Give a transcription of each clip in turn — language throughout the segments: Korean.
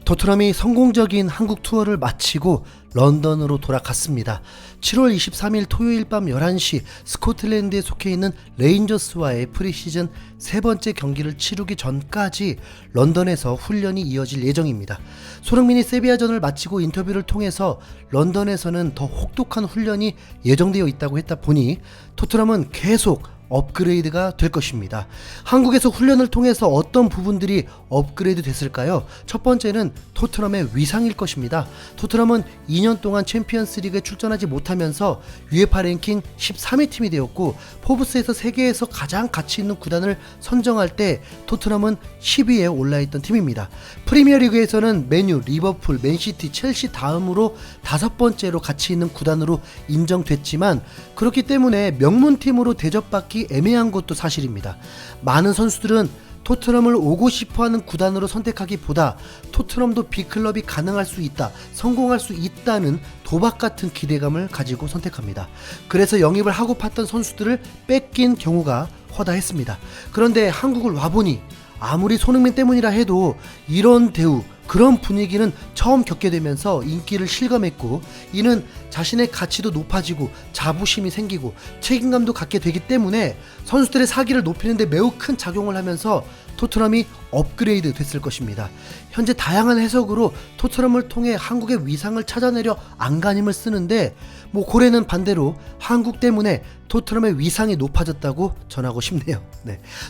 토트넘이 성공적인 한국 투어를 마치고 런던으로 돌아갔습니다. 7월 23일 토요일 밤 11시 스코틀랜드에 속해 있는 레인저스와의 프리시즌 세 번째 경기를 치르기 전까지 런던에서 훈련이 이어질 예정입니다. 손흥민이 세비야전을 마치고 인터뷰를 통해서 런던에서는 더 혹독한 훈련이 예정되어 있다고 했다 보니 토트넘은 계속 업그레이드가 될 것입니다. 한국에서 훈련을 통해서 어떤 부분들이 업그레이드 됐을까요? 첫 번째는 토트넘의 위상일 것입니다. 토트넘은 2년 동안 챔피언스 리그에 출전하지 못하면서 UEFA 랭킹 13위 팀이 되었고, 포브스에서 세계에서 가장 가치 있는 구단을 선정할 때 토트넘은 10위에 올라있던 팀입니다. 프리미어 리그에서는 맨유, 리버풀, 맨시티, 첼시 다음으로 5번째로 가치 있는 구단으로 인정됐지만, 그렇기 때문에 명문팀으로 대접받기 애매한 것도 사실입니다. 많은 선수들은 토트넘을 오고 싶어하는 구단으로 선택하기보다 토트넘도 빅클럽이 가능할 수 있다, 성공할 수 있다는 도박 같은 기대감을 가지고 선택합니다. 그래서 영입을 하고 팠던 선수들을 뺏긴 경우가 허다했습니다. 그런데 한국을 와보니 아무리 손흥민 때문이라 해도 이런 대우, 그런 분위기는 처음 겪게 되면서 인기를 실감했고, 이는 자신의 가치도 높아지고 자부심이 생기고 책임감도 갖게 되기 때문에 선수들의 사기를 높이는 데 매우 큰 작용을 하면서 토트넘이 업그레이드 됐을 것입니다. 현재 다양한 해석으로 토트넘을 통해 한국의 위상을 찾아내려 안간힘을 쓰는데, 고래는 반대로 한국 때문에 토트넘의 위상이 높아졌다고 전하고 싶네요.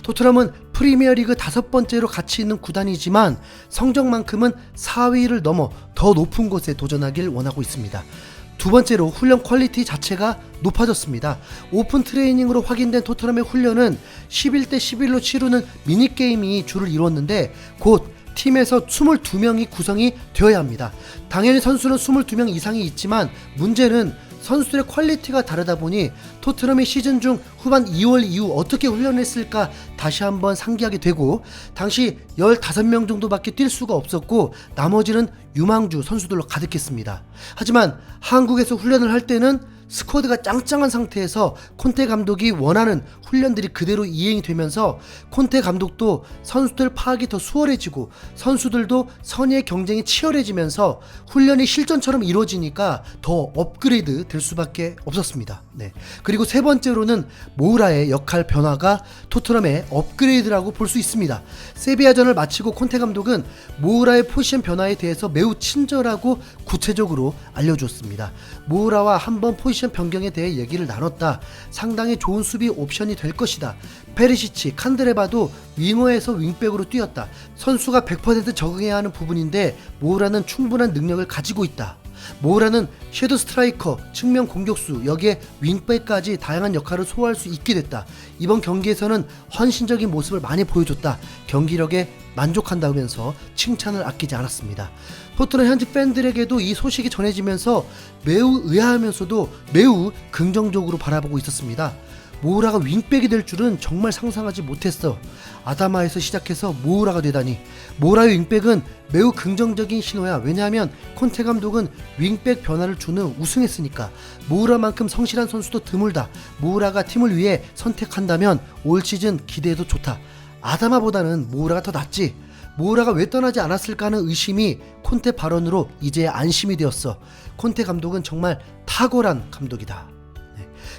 토트넘은 프리미어리그 5번째로 가치 있는 구단이지만 성적만큼은 4위를 넘어 더 높은 곳에 도전하길 원하고 있습니다. 두 번째로 훈련 퀄리티 자체가 높아졌습니다. 오픈 트레이닝으로 확인된 토트넘의 훈련은 11대 11로 치르는 미니게임이 주를 이뤘는데, 곧 팀에서 22명이 구성이 되어야 합니다. 당연히 선수는 22명 이상이 있지만 문제는 선수들의 퀄리티가 다르다 보니 토트넘이 시즌 중 후반 2월 이후 어떻게 훈련을 했을까 다시 한번 상기하게 되고, 당시 15명 정도밖에 뛸 수가 없었고 나머지는 유망주 선수들로 가득했습니다. 하지만 한국에서 훈련을 할 때는 스쿼드가 짱짱한 상태에서 콘테 감독이 원하는 훈련들이 그대로 이행이 되면서 콘테 감독도 선수들 파악이 더 수월해지고 선수들도 선의의 경쟁이 치열해지면서 훈련이 실전처럼 이루어지니까 더 업그레이드 될 수밖에 없었습니다. 그리고 세 번째로는 모우라의 역할 변화가 토트넘의 업그레이드라고 볼 수 있습니다. 세비야전을 마치고 콘테 감독은 모우라의 포지션 변화에 대해서 매우 친절하고 구체적으로 알려줬습니다. 모우라와 한번 포지션 변경에 대해 얘기를 나눴다. 상당히 좋은 수비 옵션이 될 것이다. 페리시치, 칸드레바도 윙어에서 윙백으로 뛰었다. 선수가 100% 적응해야 하는 부분인데 모우라는 충분한 능력을 가지고 있다. 모우라는 섀도우 스트라이커, 측면 공격수, 여기에 윙백까지 다양한 역할을 소화할 수 있게 됐다. 이번 경기에서는 헌신적인 모습을 많이 보여줬다. 경기력에 만족한다면서 칭찬을 아끼지 않았습니다. 토트넘 현지 팬들에게도 이 소식이 전해지면서 매우 의아하면서도 매우 긍정적으로 바라보고 있었습니다. 모우라가 윙백이 될 줄은 정말 상상하지 못했어. 아다마에서 시작해서 모우라가 되다니. 모우라의 윙백은 매우 긍정적인 신호야. 왜냐하면 콘테 감독은 윙백 변화를 주는 우승했으니까. 모우라만큼 성실한 선수도 드물다. 모우라가 팀을 위해 선택한다면 올 시즌 기대해도 좋다. 아다마보다는 모우라가 더 낫지. 모우라가 왜 떠나지 않았을까 하는 의심이 콘테 발언으로 이제 안심이 되었어. 콘테 감독은 정말 탁월한 감독이다.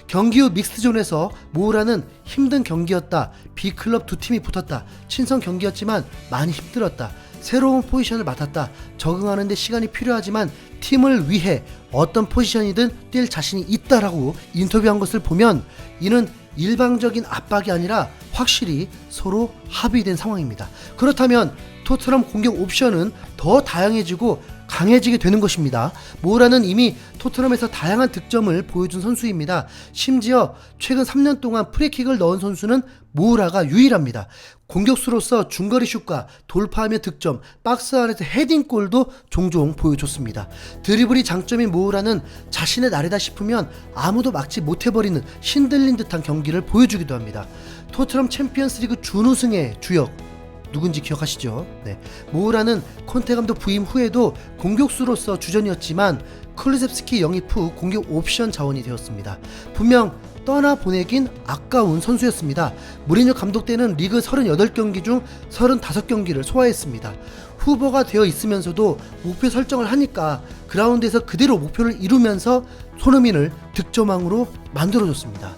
경기 후 믹스존에서 모우라는 힘든 경기였다. B클럽 두 팀이 붙었다. 친선 경기였지만 많이 힘들었다. 새로운 포지션을 맡았다. 적응하는 데 시간이 필요하지만 팀을 위해 어떤 포지션이든 뛸 자신이 있다라고 인터뷰한 것을 보면 이는 일방적인 압박이 아니라 확실히 서로 합의된 상황입니다. 그렇다면 토트넘 공격 옵션은 더 다양해지고 강해지게 되는 것입니다. 모우라는 이미 토트넘에서 다양한 득점을 보여준 선수입니다. 심지어 최근 3년 동안 프리킥을 넣은 선수는 모우라가 유일합니다. 공격수로서 중거리 슛과 돌파하며 득점, 박스 안에서 헤딩골도 종종 보여줬습니다. 드리블이 장점인 모우라는 자신의 날이다 싶으면 아무도 막지 못해버리는 신들린 듯한 경기를 보여주기도 합니다. 토트넘 챔피언스리그 준우승의 주역 누군지 기억하시죠? 모우라는 콘테 감독 부임 후에도 공격수로서 주전이었지만 클루셉스키 영입 후 공격 옵션 자원이 되었습니다. 분명 떠나보내긴 아까운 선수였습니다. 무리뉴 감독 때는 리그 38경기 중 35경기를 소화했습니다. 후보가 되어 있으면서도 목표 설정을 하니까 그라운드에서 그대로 목표를 이루면서 손흥민을 득점왕으로 만들어줬습니다.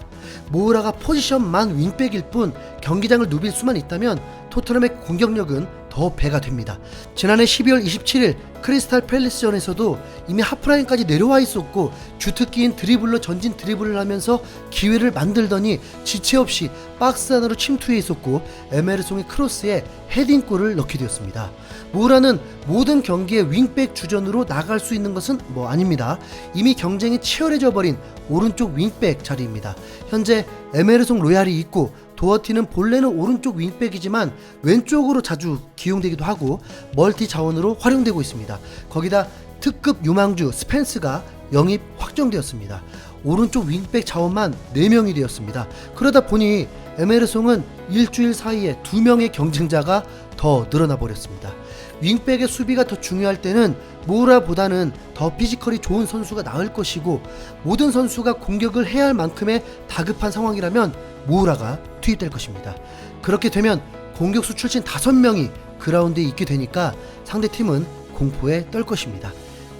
모우라가 포지션만 윙백일 뿐 경기장을 누빌 수만 있다면 토트넘의 공격력은 더 배가 됩니다. 지난해 12월 27일 크리스탈 팰리스전에서도 이미 하프라인까지 내려와 있었고 주특기인 드리블로 전진 드리블을 하면서 기회를 만들더니 지체 없이 박스 안으로 침투해 있었고 에메르송의 크로스에 헤딩골을 넣게 되었습니다. 모우라는 모든 경기에 윙백 주전으로 나갈 수 있는 것은 아닙니다. 이미 경쟁이 치열해져 버린 오른쪽 윙백 자리입니다. 현재 에메르송 로얄이 있고 도어티는 본래는 오른쪽 윙백이지만 왼쪽으로 자주 기용되기도 하고 멀티 자원으로 활용되고 있습니다. 거기다 특급 유망주 스펜스가 영입 확정되었습니다. 오른쪽 윙백 자원만 4명이 되었습니다. 그러다 보니 에메르송은 일주일 사이에 2명의 경쟁자가 더 늘어나 버렸습니다. 윙백의 수비가 더 중요할 때는 모우라보다는 더 피지컬이 좋은 선수가 나을 것이고 모든 선수가 공격을 해야 할 만큼의 다급한 상황이라면 모우라가 투입될 것입니다. 그렇게 되면 공격수 출신 5명이 그라운드에 있게 되니까 상대팀은 공포에 떨 것입니다.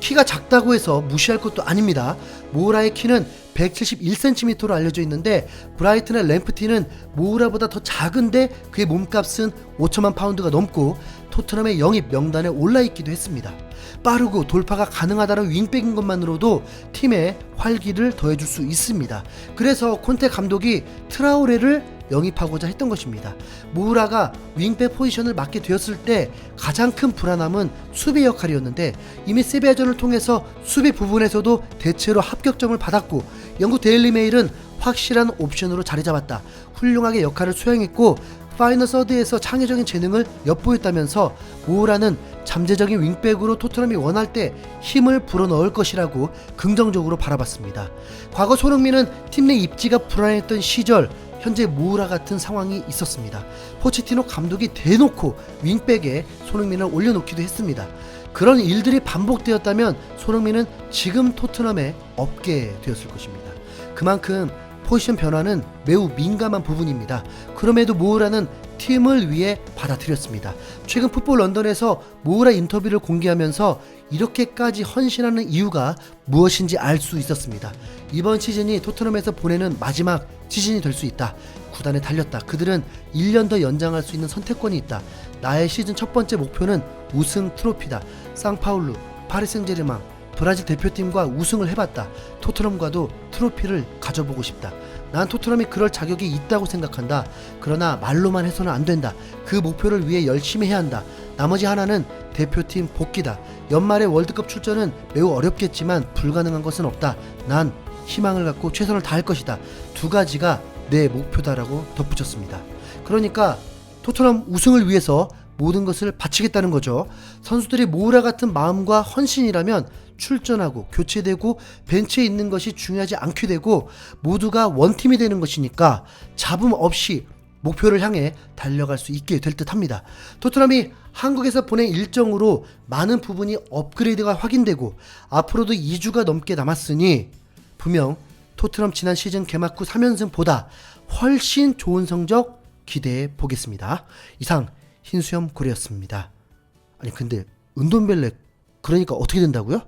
키가 작다고 해서 무시할 것도 아닙니다. 모우라의 키는 171cm로 알려져 있는데 브라이튼의 램프티는 모우라보다 더 작은데 그의 몸값은 5천만 파운드가 넘고 토트넘의 영입 명단에 올라있기도 했습니다. 빠르고 돌파가 가능하다는 윙백인 것만으로도 팀에 활기를 더해줄 수 있습니다. 그래서 콘테 감독이 트라오레를 영입하고자 했던 것입니다. 모우라가 윙백 포지션을 맡게 되었을 때 가장 큰 불안함은 수비 역할이었는데 이미 세비야전을 통해서 수비 부분에서도 대체로 합격점을 받았고 영국 데일리 메일은 확실한 옵션으로 자리 잡았다. 훌륭하게 역할을 수행했고 파이널 서드에서 창의적인 재능을 엿보였다면서 모우라는 잠재적인 윙백으로 토트넘이 원할 때 힘을 불어넣을 것이라고 긍정적으로 바라봤습니다. 과거 손흥민은 팀 내 입지가 불안했던 시절 현재 모우라 같은 상황이 있었습니다. 포체티노 감독이 대놓고 윙백에 손흥민을 올려놓기도 했습니다. 그런 일들이 반복되었다면 손흥민은 지금 토트넘에 없게 되었을 것입니다. 그만큼 포지션 변화는 매우 민감한 부분입니다. 그럼에도 모우라는 팀을 위해 받아들였습니다. 최근 풋볼 런던에서 모우라 인터뷰를 공개하면서 이렇게까지 헌신하는 이유가 무엇인지 알 수 있었습니다. 이번 시즌이 토트넘에서 보내는 마지막 시즌이 될 수 있다. 구단에 달렸다. 그들은 1년 더 연장할 수 있는 선택권이 있다. 나의 시즌 첫 번째 목표는 우승 트로피다. 상파울루, 파리 생제르맹, 브라질 대표팀과 우승을 해봤다. 토트넘과도 트로피를 가져보고 싶다. 난 토트넘이 그럴 자격이 있다고 생각한다. 그러나 말로만 해서는 안 된다. 그 목표를 위해 열심히 해야 한다. 나머지 하나는 대표팀 복귀다. 연말의 월드컵 출전은 매우 어렵겠지만 불가능한 것은 없다. 난 희망을 갖고 최선을 다할 것이다. 2가지가 내 목표다라고 덧붙였습니다. 그러니까 토트넘 우승을 위해서 모든 것을 바치겠다는 거죠. 선수들이 모우라 같은 마음과 헌신이라면 출전하고 교체되고 벤치에 있는 것이 중요하지 않게 되고 모두가 원팀이 되는 것이니까 잡음 없이 목표를 향해 달려갈 수 있게 될 듯합니다. 토트넘이 한국에서 보낸 일정으로 많은 부분이 업그레이드가 확인되고 앞으로도 2주가 넘게 남았으니 분명 토트넘 지난 시즌 개막 후 3연승보다 훨씬 좋은 성적 기대해 보겠습니다. 이상 흰수염 고래였습니다. 아니 근데 은돈벨레 그러니까 어떻게 된다고요?